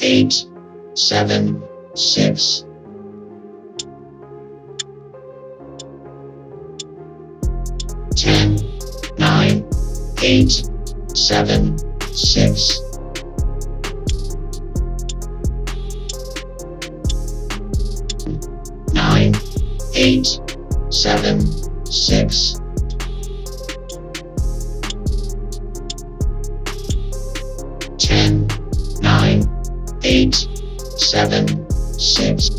8, 7, 6. 10, 9, 8, 7, 6. 9, 8, 7, 6. 10, 9, 8, 7, 6.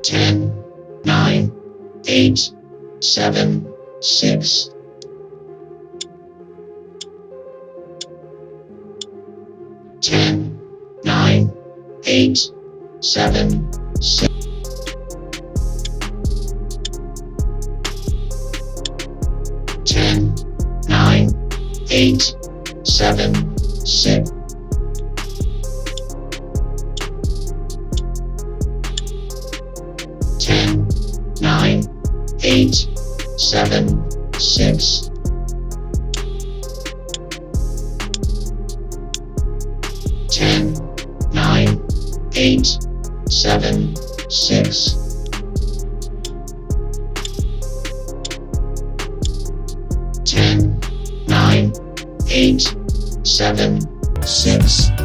10, 9, 8, 7, 6. 10, 9, 8, 7, 6. 10, 9, 8, 7, 6. 10, 9, 8, 7, 6. 10, 9, 8, 7, 6. 10, 9, 8, 7, 6.